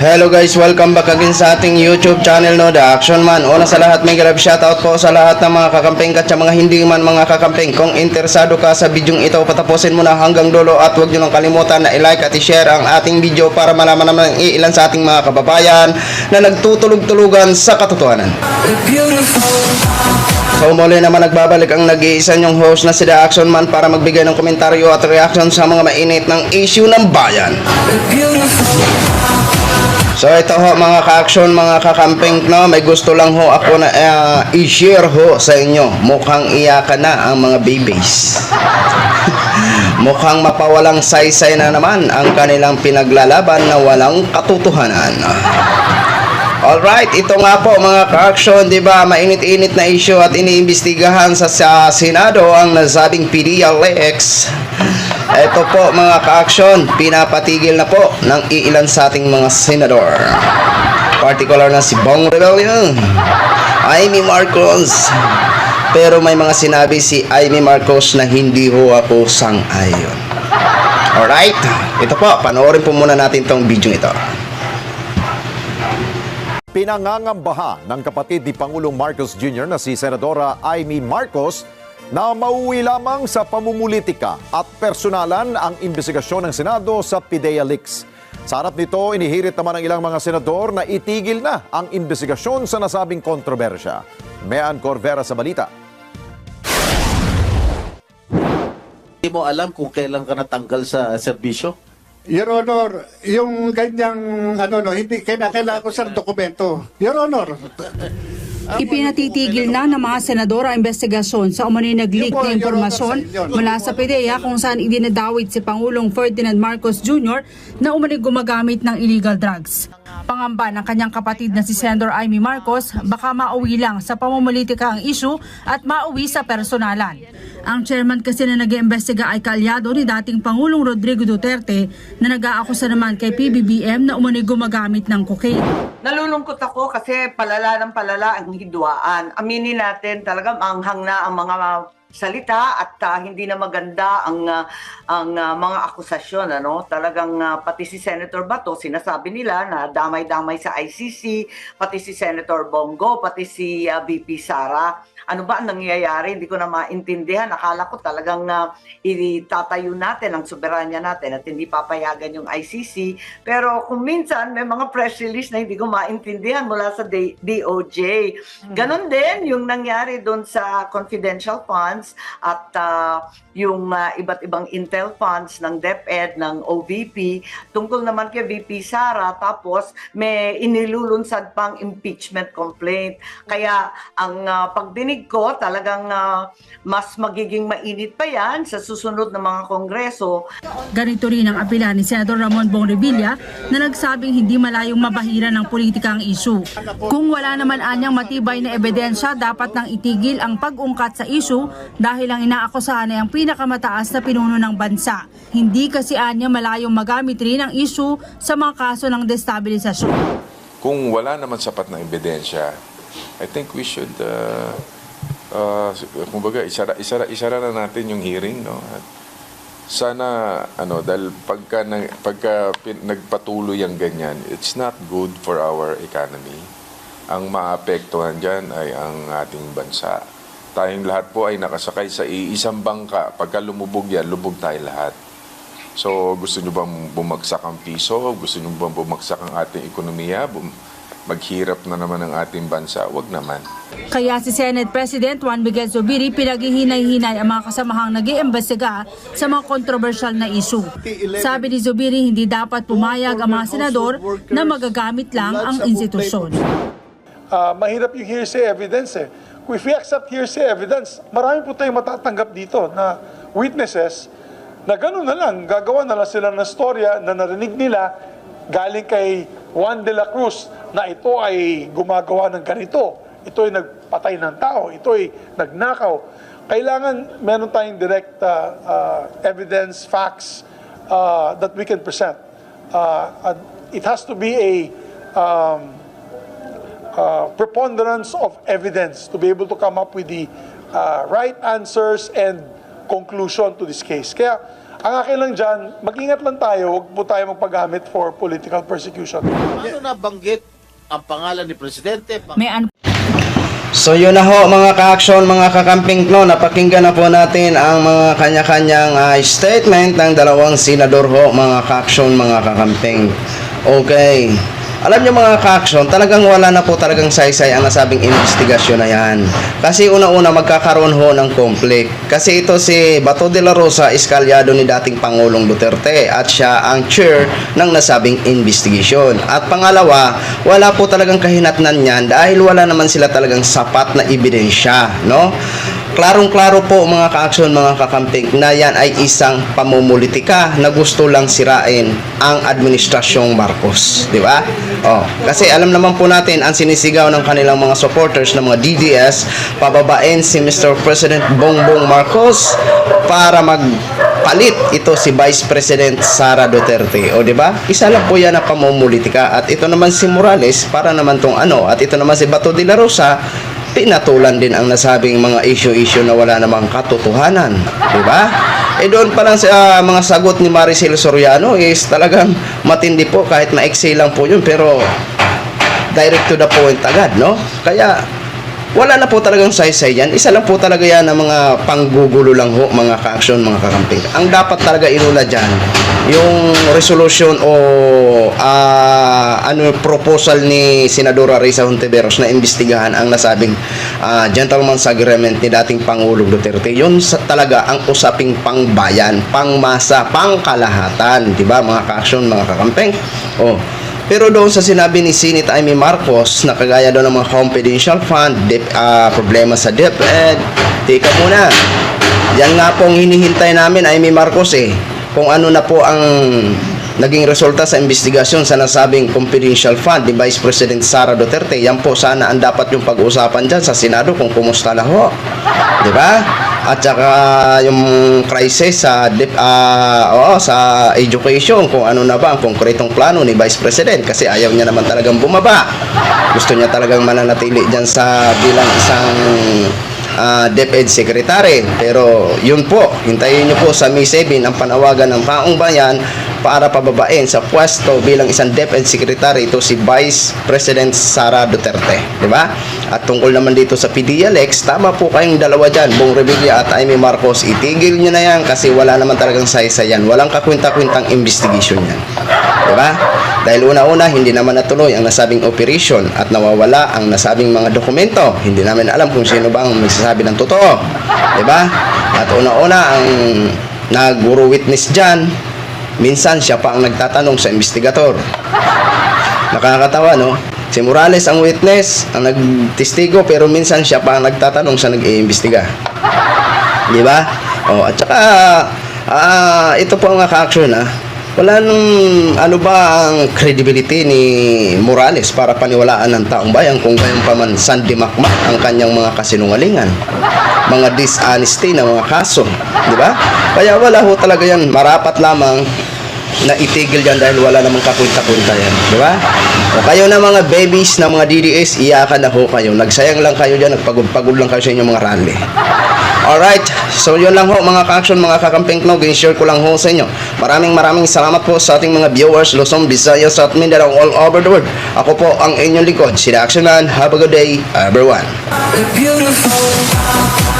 Hello guys, welcome back again sa ating YouTube channel, no, The Action Man. Una sa lahat, may grab shoutout po sa lahat ng mga kakamping at sa mga hindi man mga kakamping. Kung interesado ka sa bidyong ito, patapusin mo na hanggang dulo at huwag nyo lang kalimutan na i-like at i-share ang ating video para malaman naman ng ilan sa ating mga kababayan na nagtutulog-tulugan sa katotohanan. So muli naman nagbabalik ang nag-iisa nyong host na si The Action Man para magbigay ng komentaryo at reaction sa mga mainit ng issue ng bayan. So ito ho mga ka-action, mga kakamping, no, may gusto lang ho ako na i-share ho sa inyo. Mukhang iyakan na ang mga babies. Mukhang mapawalang saysay na naman ang kanilang pinaglalaban na walang katotohanan. Alright, ito nga po mga ka-action, di ba, mainit-init na issue at iniimbestigahan sa Senado ang nasabing PDLX. Ito po mga ka-action, pinapatigil na po ng iilan sa ating mga senador. Particular na si Bong Rebellion, Amy Marcos. Pero may mga sinabi si Amy Marcos na hindi ho ako sang-ayon. Alright, ito po, panoorin po muna natin tong video ito. Pinangangambahan ng kapatid ni Pangulong Marcos Jr. na si Senadora Amy Marcos na mauwi lamang sa pamumulitika at personalan ang investigasyon ng Senado sa PIDEA Leaks. Sa harap nito, inihirit naman ng ilang mga senador na itigil na ang investigasyon sa nasabing kontrobersya. Mean Corvera sa balita. Hindi mo alam kung kailan ka natanggal sa serbisyo? Your Honor, yung ganyang hindi kailangan ko sa dokumento. Your Honor. Ipinatitigil na ng mga senador ang investigasyon sa umano'y nag-leak na impormasyon mula sa PIDEA kung saan idinadawit si Pangulong Ferdinand Marcos Jr. na umano'y gumagamit ng illegal drugs. Pangamba ng kanyang kapatid na si Senator Amy Marcos, baka mauwi lang sa pamumulitika ang issue at mauwi sa personalan. Ang chairman kasi na nag-iimbestiga ay kaalyado ni dating Pangulong Rodrigo Duterte na nag-aakusa naman kay PBBM na umano'y gumagamit ng cocaine. Nalulungkot ako kasi palala ng palala ang hidwaan. Aminin natin talagang manghang na ang mga salita at hindi na maganda ang mga akusasyon, ano? Talagang pati si Senator Bato sinasabi nila na damay-damay sa ICC, pati si Senator Bongo, pati si VP Sara. Ano ba ang nangyayari? Hindi ko na maintindihan. Akala ko talagang itatayo natin ang soberanya natin at hindi papayagan yung ICC. Pero kung minsan may mga press release na hindi ko maintindihan mula sa DOJ. Ganon din yung nangyari doon sa confidential funds at yung iba't ibang intel funds ng DepEd, ng OVP, tungkol naman kay VP Sara, tapos may inilulunsad pang impeachment complaint. Kaya ang pagdinig ko, talagang mas magiging mainit pa yan sa susunod na mga kongreso. Ganito rin ang apela ni Senator Ramon Bong Revilla na nagsabing hindi malayong mabahira ng politika ang issue. Kung wala naman anyang matibay na ebidensya, dapat nang itigil ang pag-ungkat sa issue dahil ang inaakusahan ay ang pinakamataas na pinuno ng bansa. Hindi kasi anya malayong magamit rin ang issue sa mga kaso ng destabilisasyon. Kung wala naman sapat na ebidensya, I think we should kumbaga isara na natin yung hearing, no? At sana dahil pagka nagpatuloy ang ganyan, it's not good for our economy. Ang maapektuhan diyan ay ang ating bansa. Tayong lahat po ay nakasakay sa iisang bangka. Pagka lumubog yan, lubog tayo lahat. So, gusto nyo bang bumagsak ang piso? Gusto nyo bang bumagsak ang ating ekonomiya? Maghirap na naman ang ating bansa? Wag naman. Kaya si Senate President Juan Miguel Zubiri pinaghihinay-hinay ang mga kasamahang nag-iimbestiga sa mga kontrobersyal na issue. Sabi ni Zubiri, hindi dapat pumayag ang mga senador na magagamit lang ang institusyon. Mahirap yung hearsay evidence eh. If we accept hearsay evidence, marami po tayong matatanggap dito na witnesses na gano'n na lang, gagawa na lang sila ng storya na narinig nila galing kay Juan de la Cruz na ito ay gumagawa ng ganito, ito ay nagpatay ng tao, ito ay nagnakaw. Kailangan meron tayong direct evidence, facts that we can present. It has to be a preponderance of evidence to be able to come up with the right answers and conclusion to this case. Kaya Ang akin lang dyan, mag-ingat lang tayo, huwag po tayo magpagamit for political persecution. Paano nabanggit ang pangalan ni Presidente? May So yun na ho mga ka-action, mga kakamping no, napakinggan na po natin ang mga kanya-kanyang statement ng dalawang senador ho, mga ka-action, mga kakamping. Okay. Alam niyo mga ka-action, talagang wala na po talagang saysay ang nasabing investigasyon na yan. Kasi una-una magkakaroon ho ng conflict. Kasi ito si Bato de la Rosa is kalyado ni dating Pangulong Duterte at siya ang chair ng nasabing investigation. At pangalawa, wala po talagang kahinatnan yan dahil wala naman sila talagang sapat na ebidensya, no? Klarong-klaro po mga ka-action, mga kakamping na yan ay isang pamumulitika na gusto lang sirain ang administrasyong Marcos, di ba? Oh, kasi alam naman po natin ang sinisigaw ng kanilang mga supporters ng mga DDS, pababain si Mr. President Bongbong Marcos para magpalit ito si Vice President Sara Duterte. O di ba? Isa lang po yan na pamumulitika at ito naman si Morales para naman tong ano at ito naman si Bato de la Rosa pinatulan din ang nasabing mga issue-issue na wala namang katotohanan, di ba? Doon pa lang sa mga sagot ni Maricel Soriano is talagang matindi po kahit maiksi lang po yun pero direct to the point agad, no? Kaya wala na po talagang saysay yan. Isa lang po talaga yan ng mga panggugulo lang ho, mga ka-action, mga kakamping. Ang dapat talaga inula dyan, yung resolution o proposal ni Senadora Risa Hontiveros na imbestigahan ang nasabing gentleman's agreement ni dating Pangulong Duterte. Yun talaga ang usaping pangbayan, pangmasa, pangkalahatan. Diba, mga ka-action, mga kakamping? Oh. Pero doon sa sinabi ni Senate Amy Marcos na kagaya doon ng mga confidential fund, problema sa DepEd, teka muna. Yan nga pong hinihintay namin Amy Marcos kung ano na po ang naging resulta sa investigasyon sa nasabing confidential fund ni Vice President Sara Duterte. Yan po sana ang dapat yung pag-uusapan dyan sa Senado kung kumusta na ho. Diba? At saka yung crisis sa sa education, kung ano na ba ang konkretong plano ni Vice President kasi ayaw niya naman talagang bumaba. Gusto niya talagang mananatili dyan sa bilang isang DepEd Secretary. Pero yun po, hintayin niyo po sa May 7 ang panawagan ng taong bayan para pababain sa pwesto bilang isang DepEd Secretary ito si Vice President Sara Duterte, di ba? At tungkol naman dito sa PDLX, tama po kayong dalawa dyan, Bong Revilla at Amy Marcos, itigil nyo na yan kasi wala naman talagang saysayan, walang kakwinta-kwintang investigation yan, di ba? Dahil una-una, hindi naman natuloy ang nasabing operation at nawawala ang nasabing mga dokumento. Hindi namin alam kung sino ba ang magsasabi ng totoo, di ba? At una-una, ang naguro witness dyan, minsan siya pa ang nagtatanong sa investigator. Nakakatawa, no? Si Morales ang witness, ang nagtestigo, pero minsan siya pa ang nagtatanong sa nag-iimbestiga. Di ba? Oh, at saka, ito po ang ka-action, wala nung ano ba ang credibility ni Morales para paniwalaan ng taong bayan kung gayon pa man sandimakmak ang kanyang mga kasinungalingan, mga dishonesty na mga kaso, di ba? Kaya wala ho talaga yan, marapat lamang na itigil yan dahil wala namang kakunta-kunta yan, di ba? O kayo na mga babies na mga DDS, iyakan na ho kayo, nagsayang lang kayo dyan, nagpagod-pagod lang kayo sa inyong mga rally. Alright, so yun lang ho mga ka-action, mga kakamping knog, in-share ko lang ho sa inyo. Maraming salamat po sa ating mga viewers, Luzon, Visayas at Mindanao all over the world. Ako po ang inyong likod, si The Action Man. Have a good day, everyone. Beautiful.